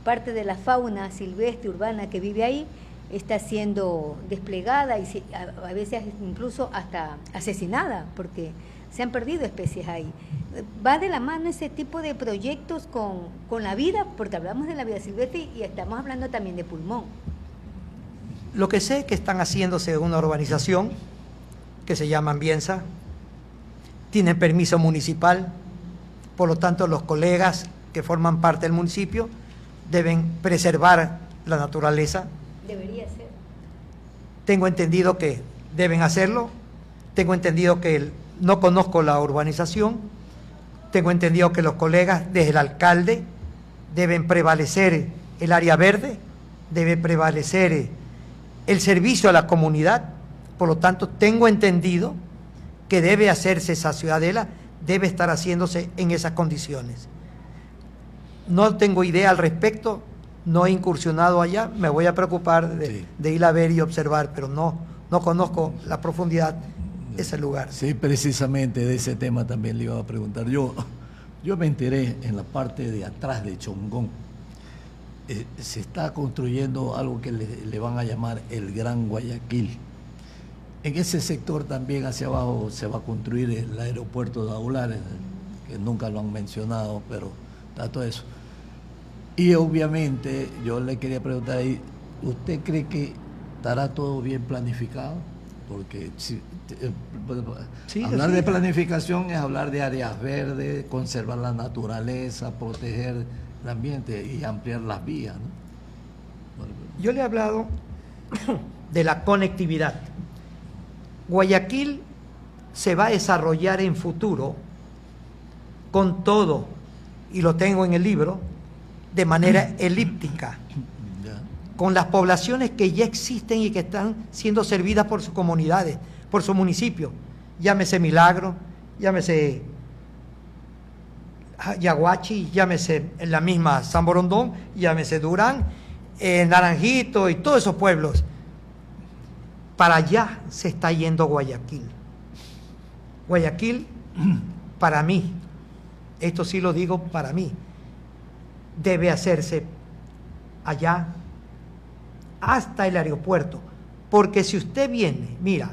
parte de la fauna silvestre urbana que vive ahí está siendo desplegada y a veces incluso hasta asesinada porque se han perdido especies ahí. Va de la mano ese tipo de proyectos con la vida, porque hablamos de la vida silvestre y estamos hablando también de pulmón. Lo que sé es que están haciéndose una urbanización que se llama Ambienza, tienen permiso municipal, por lo tanto los colegas que forman parte del municipio deben preservar la naturaleza. Debería ser. Tengo entendido que deben hacerlo, tengo entendido que no conozco la urbanización, tengo entendido que los colegas desde el alcalde deben prevalecer el área verde, debe prevalecer el servicio a la comunidad, por lo tanto tengo entendido que debe hacerse esa ciudadela, debe estar haciéndose en esas condiciones. No tengo idea al respecto, no he incursionado allá, me voy a preocupar de ir a ver y observar, pero no conozco la profundidad de ese lugar. Sí, precisamente de ese tema también le iba a preguntar. Yo me enteré en la parte de atrás de Chongón, se está construyendo algo que le van a llamar el Gran Guayaquil. En ese sector también hacia abajo se va a construir el aeropuerto de Daular, que nunca lo han mencionado, pero está todo eso. Y obviamente yo le quería preguntar ahí, ¿usted cree que estará todo bien planificado? Porque hablar de planificación es hablar de áreas verdes, conservar la naturaleza, proteger el ambiente y ampliar las vías, ¿no? Yo le he hablado de la conectividad. Guayaquil se va a desarrollar en futuro con todo, y lo tengo en el libro, de manera elíptica, con las poblaciones que ya existen y que están siendo servidas por sus comunidades, por su municipio, llámese Milagro, llámese Yaguachi, llámese la misma San Borondón, llámese Durán, Naranjito y todos esos pueblos. Para allá se está yendo Guayaquil. Guayaquil, para mí, esto sí lo digo para mí, debe hacerse allá hasta el aeropuerto, porque si usted viene, mira,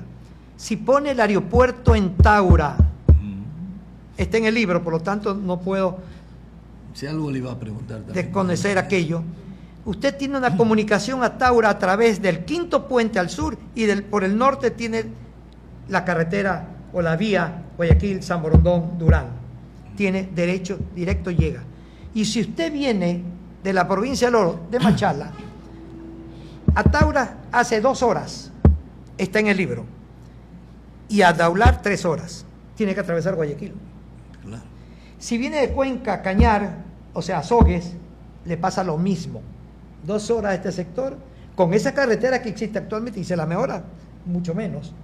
si pone el aeropuerto en Taura, está en el libro, por lo tanto no puedo si algo le iba a preguntar desconocer aquello. Usted tiene una comunicación a Taura a través del quinto puente al sur y por el norte tiene la carretera o la vía Guayaquil, San Borondón, Durán. Tiene derecho, directo llega. Y si usted viene de la provincia del Oro, de Machala, a Taura hace 2 horas, está en el libro, y a Daular 3 horas, tiene que atravesar Guayaquil. Claro. Si viene de Cuenca, Cañar, o sea, Azogues, le pasa lo mismo. 2 horas a este sector, con esa carretera que existe actualmente, y se la mejora, mucho menos.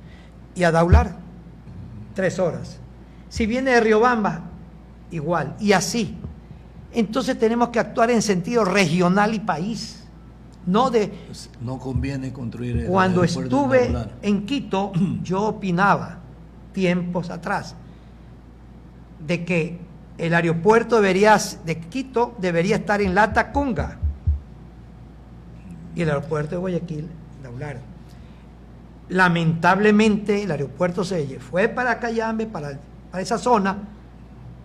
Y a Daular, 3 horas. Si viene de Riobamba, igual, y así. Entonces tenemos que actuar en sentido regional y país. No conviene construir el Cuando aeropuerto estuve Daular en Quito, yo opinaba, tiempos atrás, de que el aeropuerto de Quito debería estar en Latacunga y el aeropuerto de Guayaquil, Daular. Lamentablemente el aeropuerto se fue para Cayambe, para esa zona,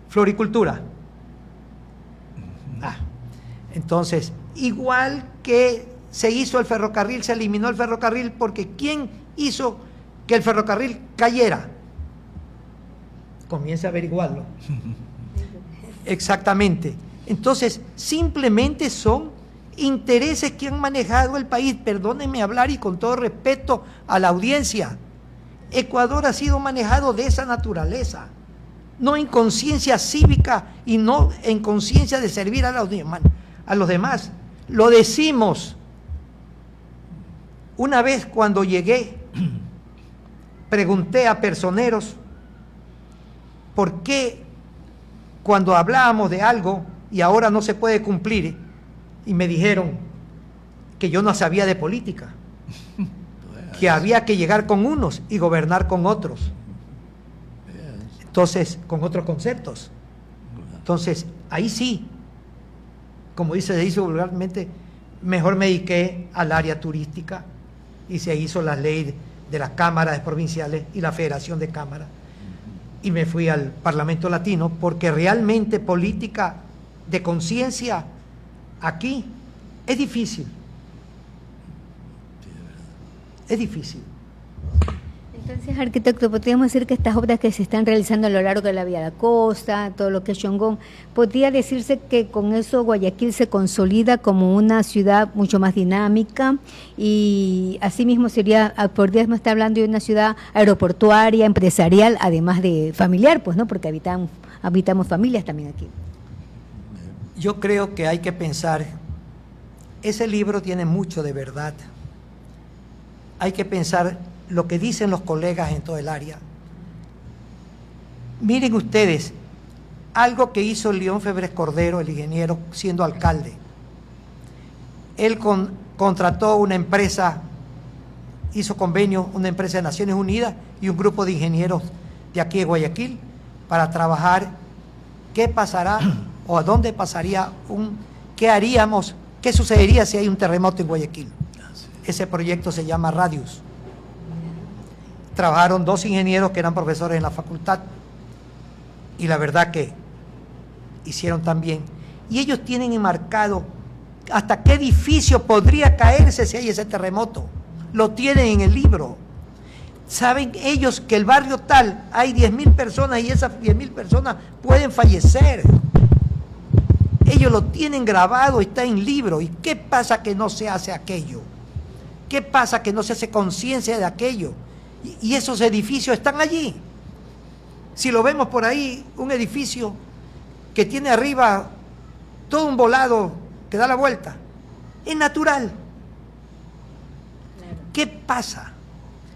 floricultura. Entonces, igual que se hizo el ferrocarril, se eliminó el ferrocarril, porque ¿quién hizo que el ferrocarril cayera? Comience a averiguarlo. Exactamente. Entonces, simplemente son intereses que han manejado el país. Perdónenme hablar y con todo respeto a la audiencia. Ecuador ha sido manejado de esa naturaleza, no en conciencia cívica y no en conciencia de servir a los demás. Lo decimos. Una vez cuando llegué, pregunté a personeros por qué cuando hablábamos de algo y ahora no se puede cumplir, y me dijeron que yo no sabía de política, que había que llegar con unos y gobernar con otros. Entonces, con otros conceptos. Entonces, ahí sí, como se dice vulgarmente, mejor me dediqué al área turística y se hizo la ley de las cámaras provinciales y la Federación de Cámaras. Y me fui al Parlamento Latino porque realmente política de conciencia aquí es difícil. Es difícil. Entonces, arquitecto, podríamos decir que estas obras que se están realizando a lo largo de la Vía de la Costa, todo lo que es Yongón, podría decirse que con eso Guayaquil se consolida como una ciudad mucho más dinámica y asimismo podríamos estar hablando de una ciudad aeroportuaria, empresarial, además de familiar, pues, ¿no? Porque habitamos familias también aquí. Yo creo que hay que pensar, ese libro tiene mucho de verdad. Hay que pensar lo que dicen los colegas en todo el área. Miren ustedes, algo que hizo León Febres Cordero, el ingeniero, siendo alcalde. Él contrató una empresa, hizo convenio, una empresa de Naciones Unidas y un grupo de ingenieros de aquí de Guayaquil para trabajar qué pasará o a dónde pasaría qué haríamos, qué sucedería si hay un terremoto en Guayaquil. Ese proyecto se llama Radius. Trabajaron 2 ingenieros que eran profesores en la facultad y la verdad que hicieron también. Y ellos tienen enmarcado hasta qué edificio podría caerse si hay ese terremoto. Lo tienen en el libro. Saben ellos que el barrio tal hay 10.000 personas y esas 10.000 personas pueden fallecer. Ellos lo tienen grabado, está en libro. ¿Y qué pasa que no se hace aquello? ¿Qué pasa que no se hace conciencia de aquello? Y esos edificios están allí. Si lo vemos por ahí, un edificio que tiene arriba todo un volado que da la vuelta, es natural. ¿Qué pasa?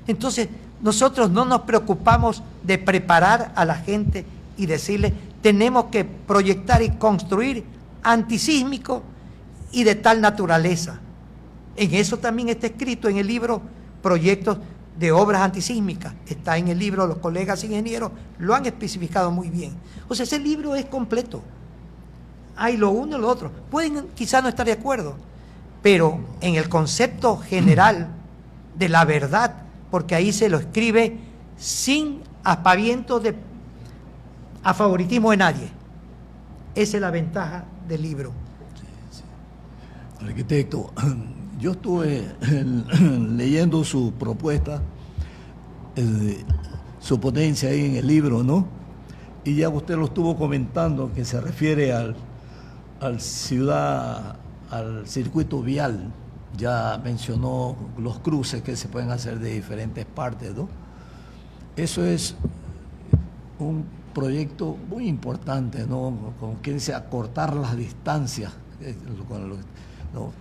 Entonces, nosotros no nos preocupamos de preparar a la gente y decirle, tenemos que proyectar y construir antisísmico y de tal naturaleza. En eso también está escrito en el libro proyectos de obras antisísmicas. Está en el libro, los colegas ingenieros lo han especificado muy bien. O sea, ese libro es completo. Hay lo uno y lo otro. Pueden quizás no estar de acuerdo, pero en el concepto general de la verdad, porque ahí se lo escribe sin aspavientos a favoritismo de nadie. Esa es la ventaja del libro. Sí, sí. Arquitecto, yo estuve leyendo su propuesta, su ponencia ahí en el libro, ¿no? Y ya usted lo estuvo comentando, que se refiere al circuito vial. Ya mencionó los cruces que se pueden hacer de diferentes partes, ¿no? Eso es un proyecto muy importante, ¿no? Con quien se acortar las distancias, ¿no?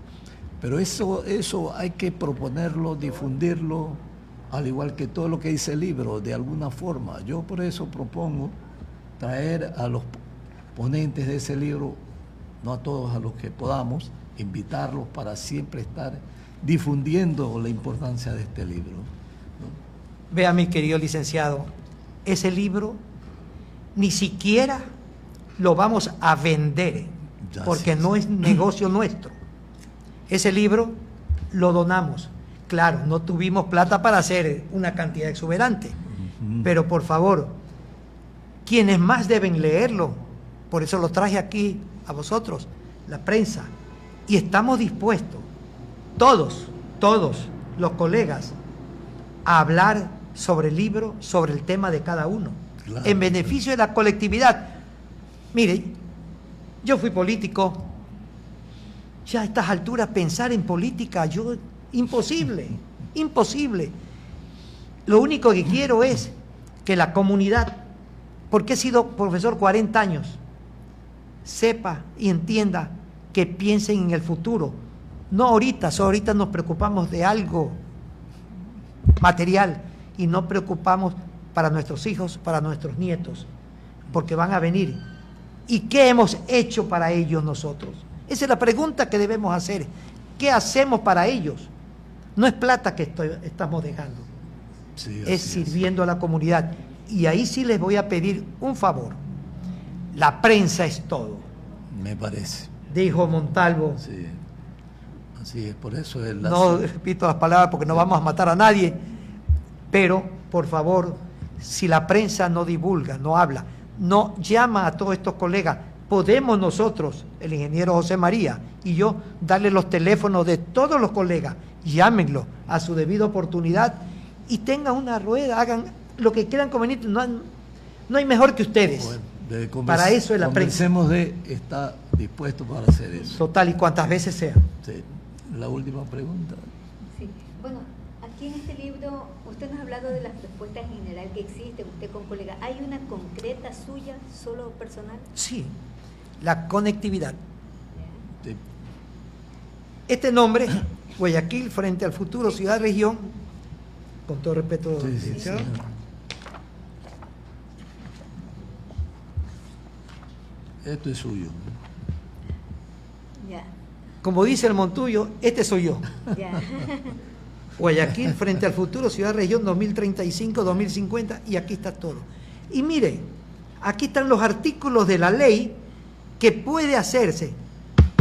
Pero eso hay que proponerlo, difundirlo, al igual que todo lo que dice el libro, de alguna forma. Yo por eso propongo traer a los ponentes de ese libro, no a todos, a los que podamos, invitarlos para siempre estar difundiendo la importancia de este libro, ¿no? Vea, mi querido licenciado, ese libro ni siquiera lo vamos a vender, porque no es negocio nuestro. Ese libro lo donamos. Claro, no tuvimos plata para hacer una cantidad exuberante, pero por favor, quienes más deben leerlo, por eso lo traje aquí a vosotros, la prensa, y estamos dispuestos, todos los colegas, a hablar sobre el libro, sobre el tema de cada uno, claro, en beneficio de la colectividad. Mire, yo fui político, ya a estas alturas pensar en política, imposible. Lo único que quiero es que la comunidad, porque he sido profesor 40 años, sepa y entienda que piensen en el futuro. No ahorita, ahorita nos preocupamos de algo material y no preocupamos para nuestros hijos, para nuestros nietos, porque van a venir. ¿Y qué hemos hecho para ellos nosotros? Esa es la pregunta que debemos hacer. ¿Qué hacemos para ellos? No es plata que estamos dejando, Sí, es sirviendo a la comunidad. Y ahí sí les voy a pedir un favor. La prensa es todo, me parece. dijo Montalvo. Sí, así es, por eso es No repito las palabras porque no vamos a matar a nadie, pero por favor, si la prensa no divulga, no habla, no llama a todos estos colegas, podemos nosotros, el ingeniero José María y yo, darle los teléfonos de todos los colegas, llámenlo a su debida oportunidad y tengan una rueda, hagan lo que quieran conveniente, no hay mejor que ustedes. Bueno, para eso es la prensa. Está dispuesto para hacer eso. Total, y cuantas veces sea. Sí. La última pregunta. Sí. Bueno, aquí en este libro usted nos ha hablado de las respuestas en general que existen, usted con colega. ¿Hay una concreta suya, solo personal? Sí, la conectividad. Sí. Este nombre, Guayaquil frente al futuro, ciudad-región, con todo respeto, Sí, licenciado, señor. Esto es suyo. Ya, como dice el Montuyo, este soy yo. ya. Guayaquil frente al futuro, ciudad-región 2035-2050, y aquí está todo. Y mire, aquí están los artículos de la ley que puede hacerse.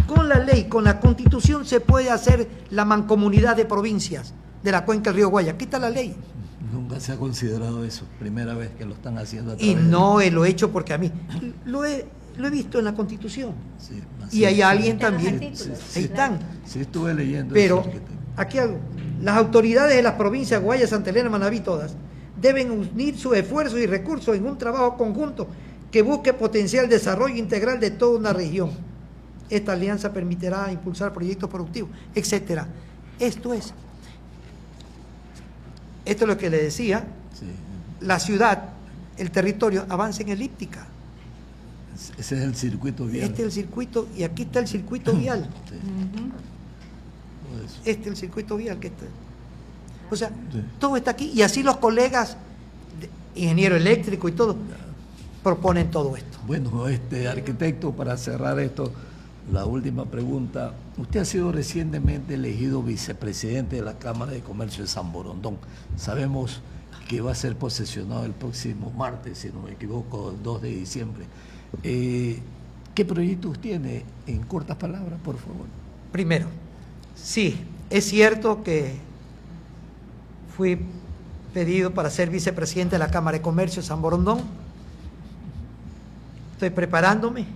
Con la ley, con la Constitución se puede hacer la mancomunidad de provincias de la cuenca del río Guaya. Aquí está la ley. Nunca se ha considerado eso, primera vez que lo están haciendo a Y través no lo he hecho porque a mí lo he visto en la Constitución. Sí, Y hay sí, alguien Están los también. artículos. Ahí están. Sí, estuve leyendo Pero eso. aquí algo. Las autoridades de las provincias Guaya, Santa Elena, Manabí, todas, deben unir sus esfuerzos y recursos en un trabajo conjunto que busque potenciar el desarrollo integral de toda una región. Esta alianza permitirá impulsar proyectos productivos, etcétera. Esto es lo que le decía, Sí. la ciudad, el territorio avanza en elíptica. Ese es el circuito vial. Este es el circuito, y aquí está el circuito vial. Sí, por eso. Este es el circuito vial que está. O sea, Sí. todo está aquí, y así los colegas, ingeniero eléctrico y todo, proponen todo esto. Bueno, arquitecto, para cerrar esto, la última pregunta. Usted ha sido recientemente elegido vicepresidente de la Cámara de Comercio de San Borondón. Sabemos que va a ser posesionado el próximo martes, si no me equivoco, el 2 de diciembre. ¿Qué proyectos tiene? En cortas palabras, por favor. Primero, sí, es cierto que fui pedido para ser vicepresidente de la Cámara de Comercio de San Borondón. Estoy preparándome.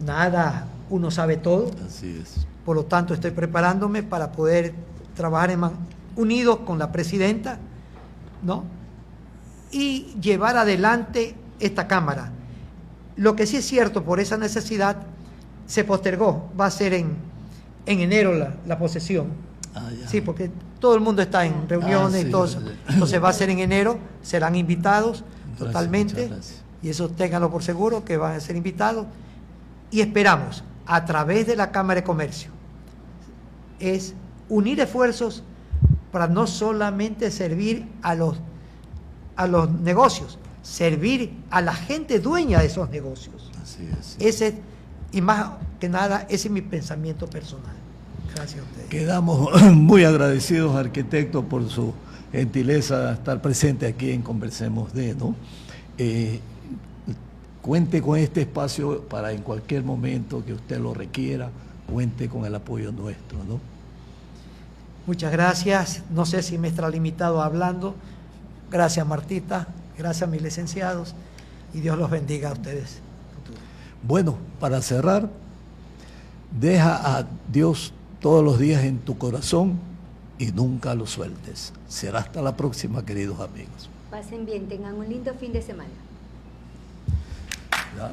Nada, uno sabe todo. Así es. Por lo tanto, estoy preparándome para poder trabajar unidos con la presidenta, ¿no? Y llevar adelante esta Cámara. Lo que sí es cierto, por esa necesidad, se postergó. Va a ser en enero la posesión. Ah, ya. Sí, porque todo el mundo está en reuniones sí, y todo eso. sí. Entonces va a ser en enero, serán invitados Gracias, totalmente. muchas gracias. Y eso ténganlo por seguro, que van a ser invitados. Y esperamos, a través de la Cámara de Comercio, es unir esfuerzos para no solamente servir a los negocios, servir a la gente dueña de esos negocios. Así es. Ese, y más que nada, ese es mi pensamiento personal. Gracias a ustedes. Quedamos muy agradecidos, arquitecto, por su gentileza estar presente aquí en Conversemos de, ¿no? Cuente con este espacio para en cualquier momento que usted lo requiera, cuente con el apoyo nuestro, ¿no? Muchas gracias. No sé si me he extralimitado hablando. Gracias, Martita. Gracias a mis licenciados. Y Dios los bendiga a ustedes. Bueno, para cerrar, deja a Dios todos los días en tu corazón y nunca lo sueltes. Será hasta la próxima, queridos amigos. Pasen bien, tengan un lindo fin de semana. Ya.